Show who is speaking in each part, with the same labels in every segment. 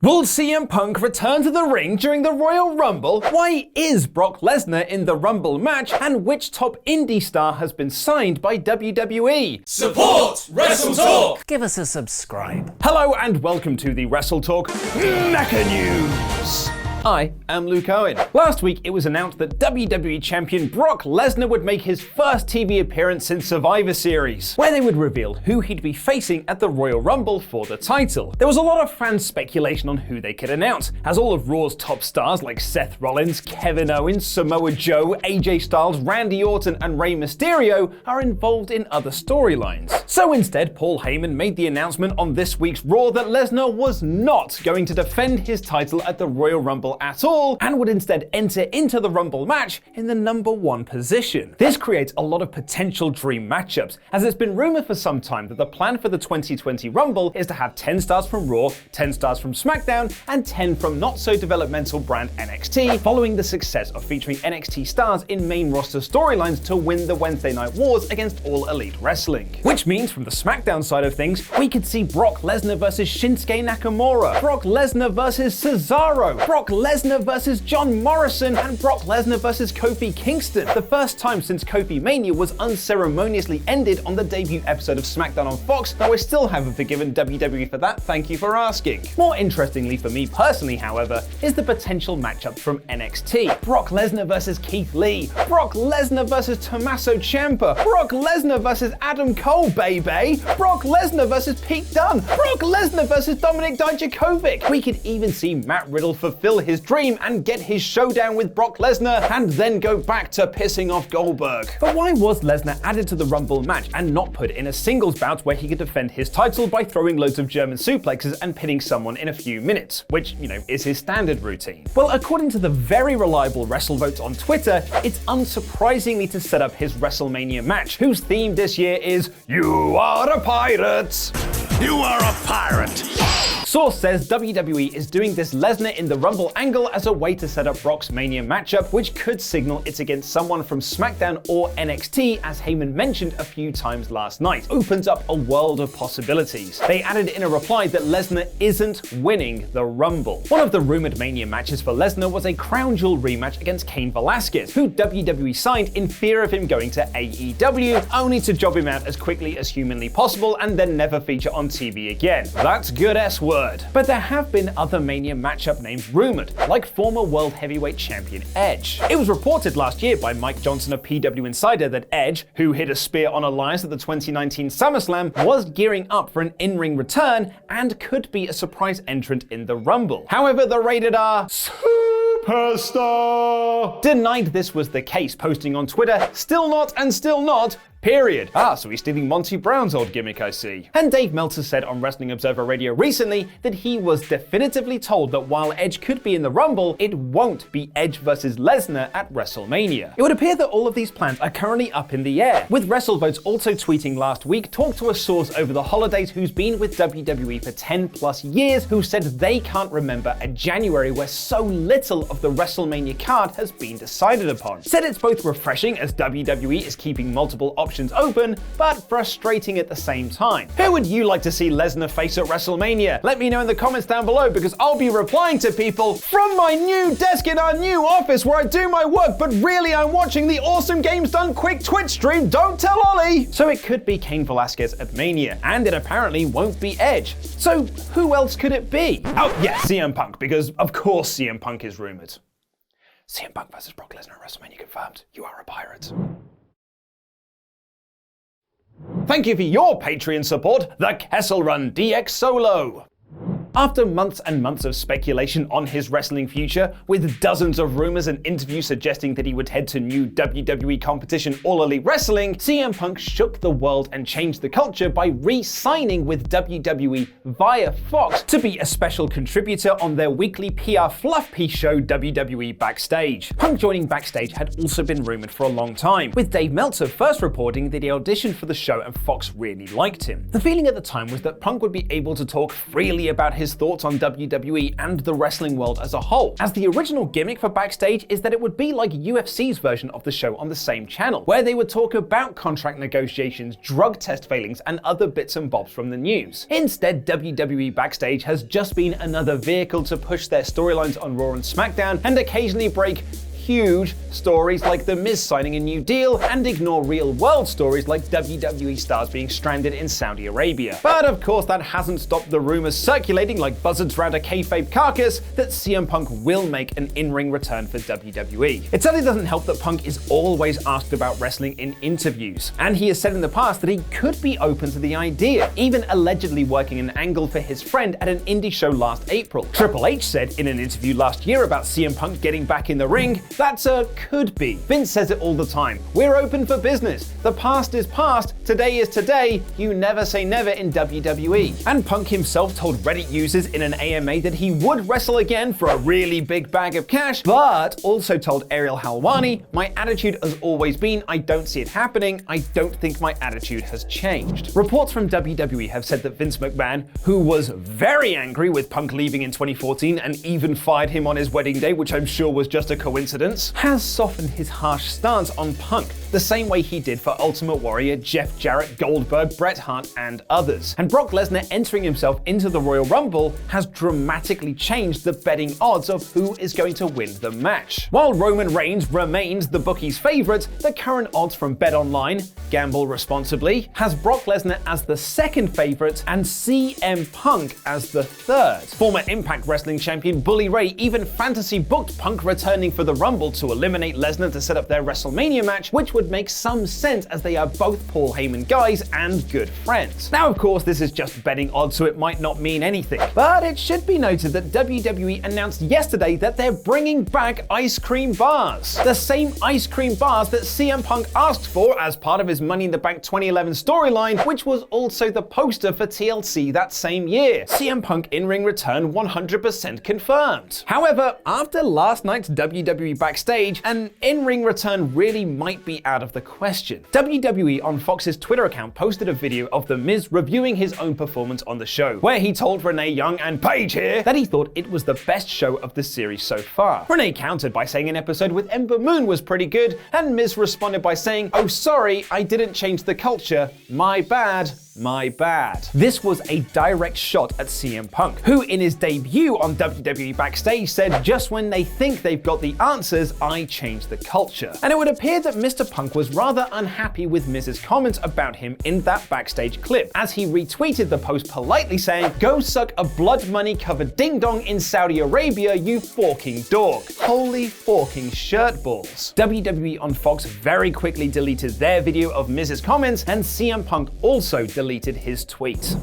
Speaker 1: Will CM Punk return to the ring during the Royal Rumble? Why is Brock Lesnar in the Rumble match? And which top indie star has been signed by WWE?
Speaker 2: Support WrestleTalk!
Speaker 3: Give us a subscribe.
Speaker 1: Hello and welcome to the WrestleTalk Mecha News. I am Luke Owen. Last week, it was announced that WWE Champion Brock Lesnar would make his first TV appearance since Survivor Series, where they would reveal who he'd be facing at the Royal Rumble for the title. There was a lot of fan speculation on who they could announce, as all of Raw's top stars like Seth Rollins, Kevin Owens, Samoa Joe, AJ Styles, Randy Orton, and Rey Mysterio are involved in other storylines. So instead, Paul Heyman made the announcement on this week's Raw that Lesnar was not going to defend his title at the Royal Rumble at all, and would instead enter into the Rumble match in the number 1 position. This creates a lot of potential dream matchups, as it's been rumored for some time that the plan for the 2020 Rumble is to have 10 stars from Raw, 10 stars from SmackDown, and 10 from not-so-developmental brand NXT, following the success of featuring NXT stars in main roster storylines to win the Wednesday Night Wars against All Elite Wrestling. Which means from the SmackDown side of things, we could see Brock Lesnar versus Shinsuke Nakamura, Brock Lesnar versus Cesaro, Brock Lesnar versus John Morrison, and Brock Lesnar versus Kofi Kingston, the first time since Kofi Mania was unceremoniously ended on the debut episode of SmackDown on Fox, though I still haven't forgiven WWE for that, thank you for asking. More interestingly for me personally, however, is the potential matchup from NXT. Brock Lesnar versus Keith Lee, Brock Lesnar versus Tommaso Ciampa, Brock Lesnar versus Adam Cole, baby, Brock Lesnar versus Pete Dunne, Brock Lesnar versus Dominik Dijakovic. We could even see Matt Riddle fulfill his dream and get his showdown with Brock Lesnar and then go back to pissing off Goldberg. But why was Lesnar added to the Rumble match and not put in a singles bout where he could defend his title by throwing loads of German suplexes and pinning someone in a few minutes, which, is his standard routine? Well, according to the very reliable WrestleVotes on Twitter, it's unsurprisingly to set up his WrestleMania match, whose theme this year is "You are a pirate."
Speaker 2: You are a pirate!
Speaker 1: Source says WWE is doing this Lesnar in the Rumble angle as a way to set up Brock's Mania matchup, which could signal it's against someone from SmackDown or NXT, as Heyman mentioned a few times last night. Opens up a world of possibilities. They added in a reply that Lesnar isn't winning the Rumble. One of the rumored Mania matches for Lesnar was a Crown Jewel rematch against Cain Velasquez, who WWE signed in fear of him going to AEW, only to job him out as quickly as humanly possible and then never feature on TV again. That's good S-word. But there have been other Mania matchup names rumored, like former World Heavyweight Champion Edge. It was reported last year by Mike Johnson of PW Insider that Edge, who hit a spear on Elias at the 2019 SummerSlam, was gearing up for an in-ring return and could be a surprise entrant in the Rumble. However, the rated R superstar denied this was the case, posting on Twitter, "Still not and still not, period." So he's stealing Monty Brown's old gimmick, I see. And Dave Meltzer said on Wrestling Observer Radio recently that he was definitively told that while Edge could be in the Rumble, it won't be Edge versus Lesnar at WrestleMania. It would appear that all of these plans are currently up in the air, with WrestleVotes also tweeting last week, talked to a source over the holidays who's been with WWE for 10 plus years, who said they can't remember a January where so little of the WrestleMania card has been decided upon. Said it's both refreshing as WWE is keeping multiple options open, but frustrating at the same time. Who would you like to see Lesnar face at WrestleMania? Let me know in the comments down below, because I'll be replying to people from my new desk in our new office where I do my work, but really I'm watching the Awesome Games Done Quick Twitch stream, don't tell Ollie! So it could be Cain Velasquez at Mania, and it apparently won't be Edge. So who else could it be? Oh yeah, CM Punk, because of course CM Punk is rumored. CM Punk versus Brock Lesnar at WrestleMania confirmed. You are a pirate. Thank you for your Patreon support, the Kessel Run DX Solo. After months and months of speculation on his wrestling future, with dozens of rumors and interviews suggesting that he would head to new WWE competition All Elite Wrestling, CM Punk shook the world and changed the culture by re-signing with WWE via Fox to be a special contributor on their weekly PR fluff piece show WWE Backstage. Punk joining Backstage had also been rumored for a long time, with Dave Meltzer first reporting that he auditioned for the show and Fox really liked him. The feeling at the time was that Punk would be able to talk freely about his thoughts on WWE and the wrestling world as a whole, as the original gimmick for Backstage is that it would be like UFC's version of the show on the same channel, where they would talk about contract negotiations, drug test failings, and other bits and bobs from the news. Instead, WWE Backstage has just been another vehicle to push their storylines on Raw and SmackDown and occasionally break huge stories like The Miz signing a new deal and ignore real-world stories like WWE stars being stranded in Saudi Arabia. But of course, that hasn't stopped the rumors circulating like buzzards around a kayfabe carcass that CM Punk will make an in-ring return for WWE. It certainly doesn't help that Punk is always asked about wrestling in interviews, and he has said in the past that he could be open to the idea, even allegedly working an angle for his friend at an indie show last April. Triple H said in an interview last year about CM Punk getting back in the ring, "That's a could be." Vince says it all the time. We're open for business. The past is past. Today is today. You never say never in WWE. And Punk himself told Reddit users in an AMA that he would wrestle again for a really big bag of cash, but also told Ariel Helwani, "My attitude has always been, I don't see it happening. I don't think my attitude has changed." Reports from WWE have said that Vince McMahon, who was very angry with Punk leaving in 2014 and even fired him on his wedding day, which I'm sure was just a coincidence, has softened his harsh stance on Punk, the same way he did for Ultimate Warrior, Jeff Jarrett, Goldberg, Bret Hart, and others. And Brock Lesnar entering himself into the Royal Rumble has dramatically changed the betting odds of who is going to win the match. While Roman Reigns remains the bookies' favorite, the current odds from BetOnline, gamble responsibly, has Brock Lesnar as the second favorite and CM Punk as the third. Former Impact Wrestling champion Bully Ray even fantasy booked Punk returning for the Rumble to eliminate Lesnar to set up their WrestleMania match, which would make some sense as they are both Paul Heyman guys and good friends. Now, of course, this is just betting odds, so it might not mean anything. But it should be noted that WWE announced yesterday that they're bringing back ice cream bars. The same ice cream bars that CM Punk asked for as part of his Money in the Bank 2011 storyline, which was also the poster for TLC that same year. CM Punk in-ring return 100% confirmed. However, after last night's WWE Backstage, an in-ring return really might be out of the question. WWE on Fox's Twitter account posted a video of The Miz reviewing his own performance on the show, where he told Renee Young and Paige here that he thought it was the best show of the series so far. Renee countered by saying an episode with Ember Moon was pretty good, and Miz responded by saying, "Oh sorry, I didn't change the culture. My bad. My bad." This was a direct shot at CM Punk, who in his debut on WWE Backstage said, "Just when they think they've got the answers, I change the culture." And it would appear that Mr. Punk was rather unhappy with Miz's comments about him in that backstage clip, as he retweeted the post politely saying, "Go suck a blood money covered ding dong in Saudi Arabia, you forking dog. Holy forking shirt balls." WWE on Fox very quickly deleted their video of Miz's comments, and CM Punk also deleted his tweet.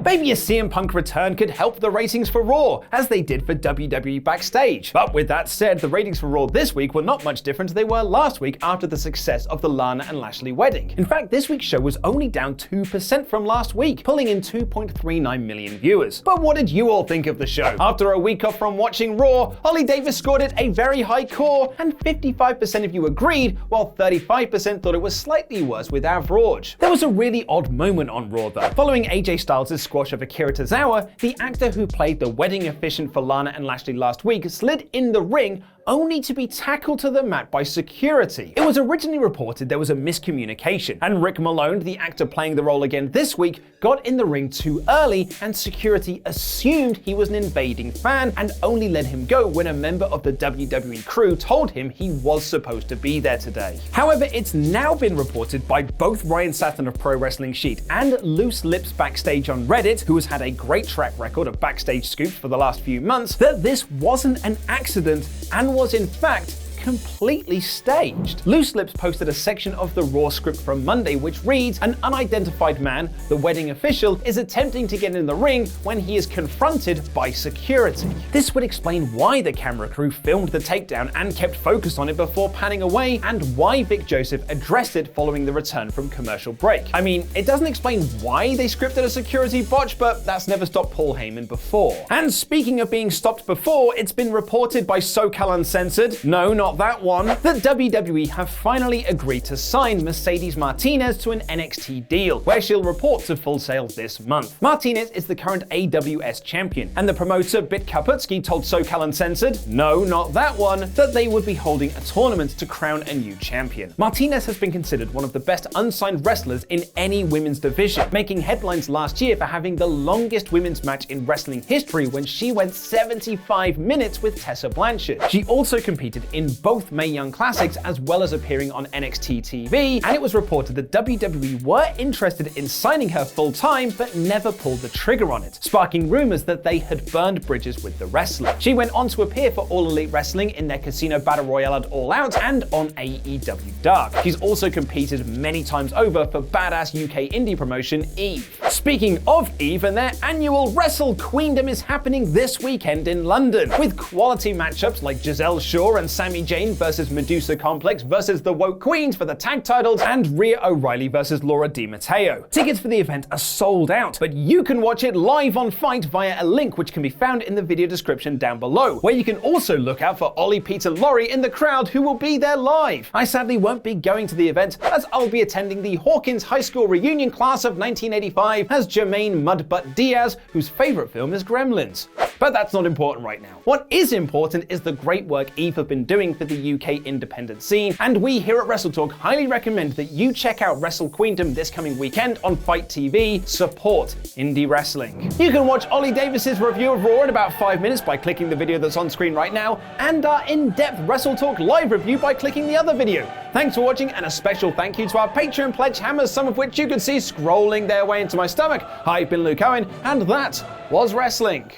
Speaker 1: Maybe a CM Punk return could help the ratings for Raw, as they did for WWE Backstage. But with that said, the ratings for Raw this week were not much different as they were last week after the success of the Lana and Lashley wedding. In fact, this week's show was only down 2% from last week, pulling in 2.39 million viewers. But what did you all think of the show? After a week off from watching Raw, Holly Davis scored it a very high core, and 55% of you agreed, while 35% thought it was slightly worse with average. There was a really odd moment on Raw though. Following AJ Styles' squash of Akira Tozawa, the actor who played the wedding officiant for Lana and Lashley last week slid in the ring only to be tackled to the mat by security. It was originally reported there was a miscommunication, and Rick Malone, the actor playing the role again this week, got in the ring too early, and security assumed he was an invading fan and only let him go when a member of the WWE crew told him he was supposed to be there today. However, it's now been reported by both Ryan Satin of Pro Wrestling Sheet and Loose Lips Backstage on Reddit, who has had a great track record of backstage scoops for the last few months, that this wasn't an accident and was in fact completely staged. Loose Lips posted a section of the Raw script from Monday which reads, "An unidentified man, the wedding official, is attempting to get in the ring when he is confronted by security." This would explain why the camera crew filmed the takedown and kept focused on it before panning away, and why Vic Joseph addressed it following the return from commercial break. I mean, it doesn't explain why they scripted a security botch, but that's never stopped Paul Heyman before. And speaking of being stopped before, it's been reported by SoCal Uncensored, no, not not that one, that WWE have finally agreed to sign Mercedes Martinez to an NXT deal, where she'll report to Full Sail this month. Martinez is the current AWS champion, and the promoter Bit Kaputski told SoCal Uncensored, no, not that one, that they would be holding a tournament to crown a new champion. Martinez has been considered one of the best unsigned wrestlers in any women's division, making headlines last year for having the longest women's match in wrestling history when she went 75 minutes with Tessa Blanchard. She also competed in both Mae Young Classics as well as appearing on NXT TV, and it was reported that WWE were interested in signing her full-time but never pulled the trigger on it, sparking rumors that they had burned bridges with the wrestler. She went on to appear for All Elite Wrestling in their Casino Battle Royale at All Out and on AEW Dark. She's also competed many times over for badass UK indie promotion Eve. Speaking of Eve, and their annual Wrestle Queendom is happening this weekend in London, with quality matchups like Giselle Shaw and Sami Zayn versus Medusa Complex versus the Woke Queens for the tag titles, and Rhea O'Reilly versus Laura Di Matteo. Tickets for the event are sold out, but you can watch it live on Fight via a link which can be found in the video description down below, where you can also look out for Ollie, Peter, Laurie in the crowd who will be there live. I sadly won't be going to the event, as I'll be attending the Hawkins High School reunion class of 1985 as Jermaine Mudbutt Diaz, whose favorite film is Gremlins. But that's not important right now. What is important is the great work Eve have been doing for the UK independent scene, and we here at WrestleTalk highly recommend that you check out Wrestle Queendom this coming weekend on Fight TV. Support indie wrestling. You can watch Ollie Davis's review of Raw in about 5 minutes by clicking the video that's on screen right now, and our in-depth WrestleTalk live review by clicking the other video. Thanks for watching, and a special thank you to our Patreon pledge hammers, some of which you can see scrolling their way into my stomach. I've been Luke Owen, and that was wrestling.